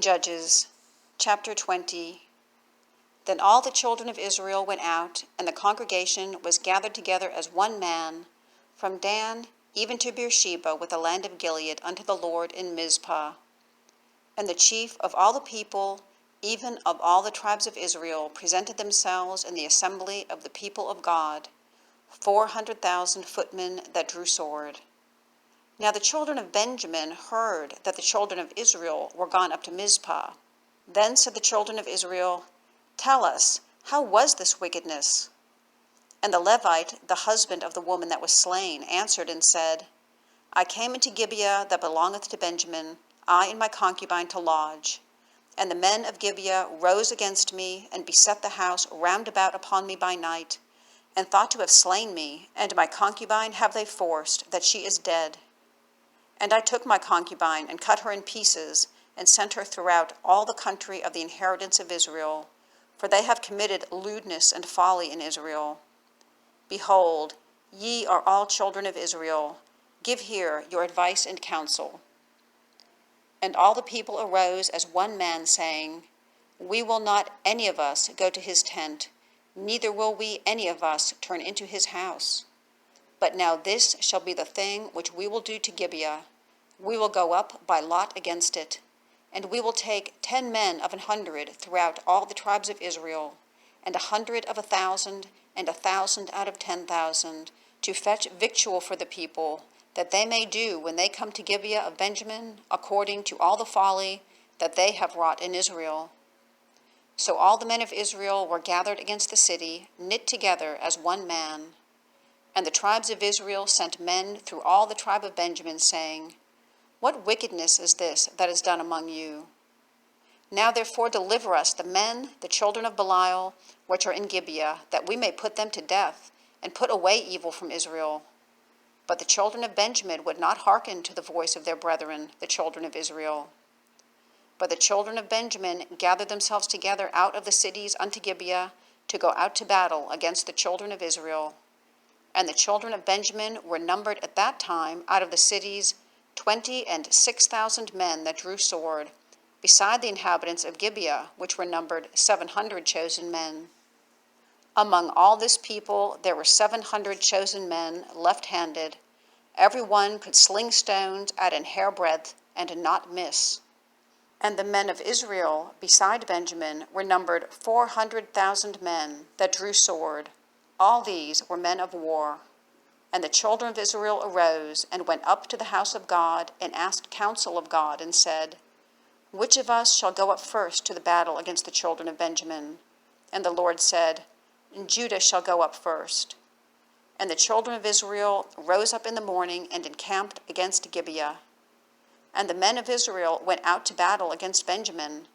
Judges, chapter 20. Then all the children of Israel went out, and the congregation was gathered together as one man, from Dan even to Beersheba with the land of Gilead unto the Lord in Mizpeh. And the chief of all the people, even of all the tribes of Israel, presented themselves in the assembly of the people of God, 400,000 footmen that drew sword. Now the children of Benjamin heard that the children of Israel were gone up to Mizpeh. Then said the children of Israel, Tell us, how was this wickedness? And the Levite, the husband of the woman that was slain, answered and said, I came into Gibeah that belongeth to Benjamin, I and my concubine to lodge. And the men of Gibeah rose against me, and beset the house round about upon me by night, and thought to have slain me, and my concubine have they forced, that she is dead. And I took my concubine, and cut her in pieces, and sent her throughout all the country of the inheritance of Israel, for they have committed lewdness and folly in Israel. Behold, ye are all children of Israel. Give here your advice and counsel. And all the people arose as one man, saying, We will not any of us go to his tent, neither will we any of us turn into his house. But now this shall be the thing which we will do to Gibeah. We will go up by lot against it, and we will take 10 men of 100 throughout all the tribes of Israel, and 100 of 1,000, and 1,000 out of 10,000, to fetch victual for the people, that they may do when they come to Gibeah of Benjamin, according to all the folly that they have wrought in Israel. So all the men of Israel were gathered against the city, knit together as one man. And the tribes of Israel sent men through all the tribe of Benjamin, saying, What wickedness is this that is done among you? Now therefore deliver us the men, the children of Belial, which are in Gibeah, that we may put them to death, and put away evil from Israel. But the children of Benjamin would not hearken to the voice of their brethren, the children of Israel. But the children of Benjamin gathered themselves together out of the cities unto Gibeah, to go out to battle against the children of Israel. And the children of Benjamin were numbered at that time out of the cities 26,000 men that drew sword, beside the inhabitants of Gibeah, which were numbered 700 chosen men. Among all this people there were 700 chosen men left-handed. Every one could sling stones at an hairbreadth and not miss. And the men of Israel beside Benjamin were numbered 400,000 men that drew sword. All these were men of war. And the children of Israel arose and went up to the house of God and asked counsel of God and said, Which of us shall go up first to the battle against the children of Benjamin? And the Lord said, Judah shall go up first. And the children of Israel rose up in the morning and encamped against Gibeah. And the men of Israel went out to battle against Benjamin,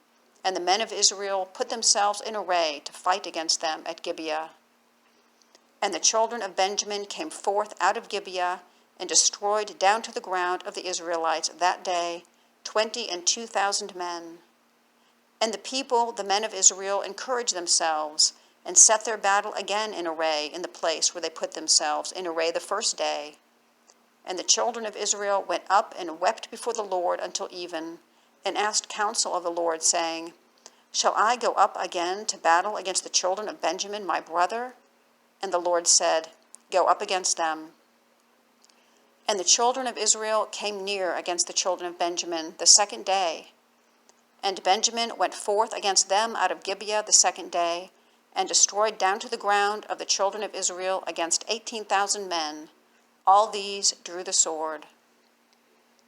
and the men of Israel put themselves in array to fight against them at Gibeah. And the children of Benjamin came forth out of Gibeah, and destroyed down to the ground of the Israelites that day 22,000 men. And the people, the men of Israel, encouraged themselves, and set their battle again in array in the place where they put themselves in array the first day. And the children of Israel went up and wept before the Lord until even, and asked counsel of the Lord, saying, Shall I go up again to battle against the children of Benjamin my brother? And the Lord said, Go up against them. And the children of Israel came near against the children of Benjamin the second day. And Benjamin went forth against them out of Gibeah the second day, and destroyed down to the ground of the children of Israel against 18,000 men. All these drew the sword.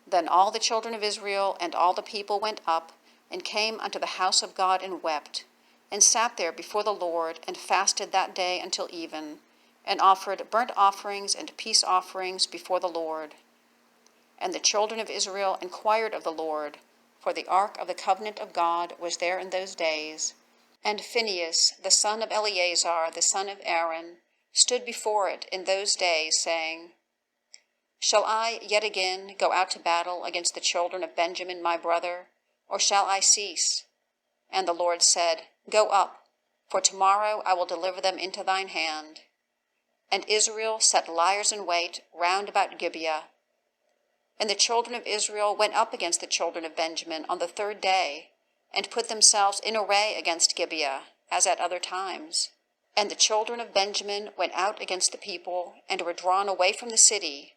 Then all the children of Israel and all the people went up, and came unto the house of God and wept, and sat there before the Lord, and fasted that day until even, and offered burnt offerings and peace offerings before the Lord. And the children of Israel inquired of the Lord, for the ark of the covenant of God was there in those days. And Phinehas, the son of Eleazar, the son of Aaron, stood before it in those days, saying, Shall I yet again go out to battle against the children of Benjamin my brother, or shall I cease? And the Lord said, Go up, for tomorrow I will deliver them into thine hand. And Israel set liers in wait round about Gibeah. And the children of Israel went up against the children of Benjamin on the third day, and put themselves in array against Gibeah, as at other times. And the children of Benjamin went out against the people, and were drawn away from the city.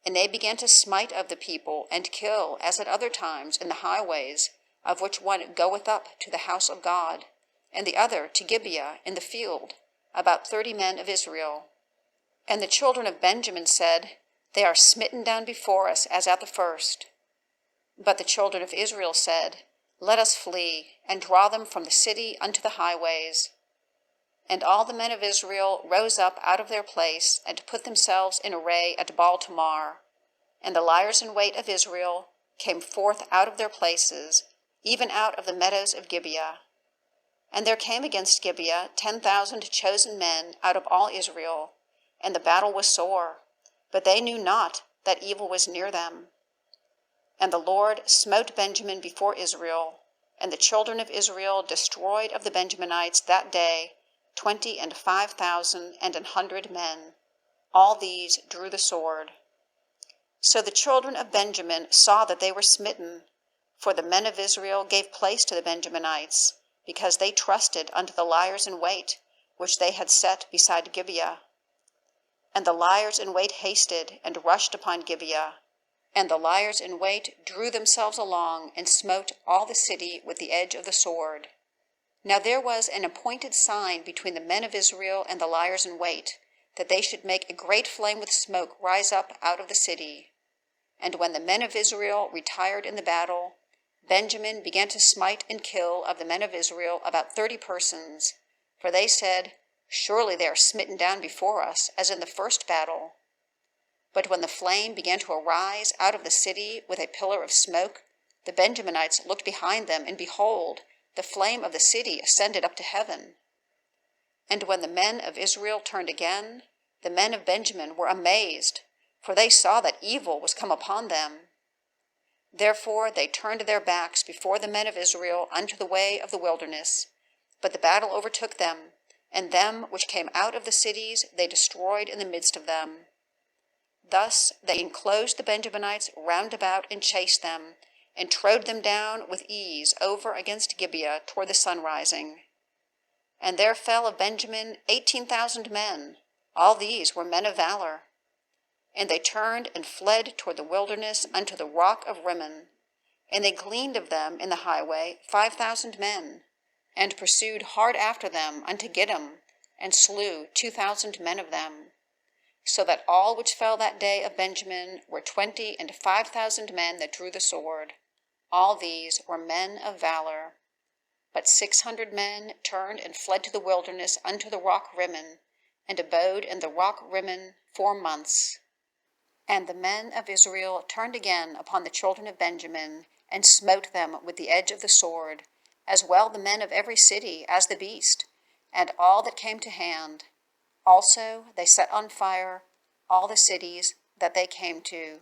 And they began to smite of the people, and kill, as at other times, in the highways, of which one goeth up to the house of God, and the other to Gibeah in the field, about 30 men of Israel. And the children of Benjamin said, They are smitten down before us, as at the first. But the children of Israel said, Let us flee, and draw them from the city unto the highways. And all the men of Israel rose up out of their place, and put themselves in array at Baal-Tamar. And the liers in wait of Israel came forth out of their places, even out of the meadows of Gibeah. And there came against Gibeah 10,000 chosen men out of all Israel, and the battle was sore, but they knew not that evil was near them. And the Lord smote Benjamin before Israel, and the children of Israel destroyed of the Benjaminites that day 25,100 men. All these drew the sword. So the children of Benjamin saw that they were smitten, for the men of Israel gave place to the Benjaminites, because they trusted unto the liers in wait, which they had set beside Gibeah. And the liers in wait hasted, and rushed upon Gibeah. And the liers in wait drew themselves along, and smote all the city with the edge of the sword. Now there was an appointed sign between the men of Israel and the liers in wait, that they should make a great flame with smoke rise up out of the city. And when the men of Israel retired in the battle, Benjamin began to smite and kill of the men of Israel about 30 persons, for they said, Surely they are smitten down before us, as in the first battle. But when the flame began to arise out of the city with a pillar of smoke, the Benjaminites looked behind them, and behold, the flame of the city ascended up to heaven. And when the men of Israel turned again, the men of Benjamin were amazed, for they saw that evil was come upon them. Therefore they turned their backs before the men of Israel unto the way of the wilderness. But the battle overtook them, and them which came out of the cities they destroyed in the midst of them. Thus they enclosed the Benjaminites round about, and chased them, and trode them down with ease over against Gibeah toward the sunrising. And there fell of Benjamin 18,000 men. All these were men of valor. And they turned and fled toward the wilderness unto the rock of Rimmon. And they gleaned of them in the highway 5,000 men, and pursued hard after them unto Gidom, and slew 2,000 men of them. So that all which fell that day of Benjamin were 25,000 men that drew the sword. All these were men of valor. But 600 men turned and fled to the wilderness unto the rock Rimmon, and abode in the rock Rimmon 4 months. And the men of Israel turned again upon the children of Benjamin, and smote them with the edge of the sword, as well the men of every city as the beast, and all that came to hand. Also they set on fire all the cities that they came to.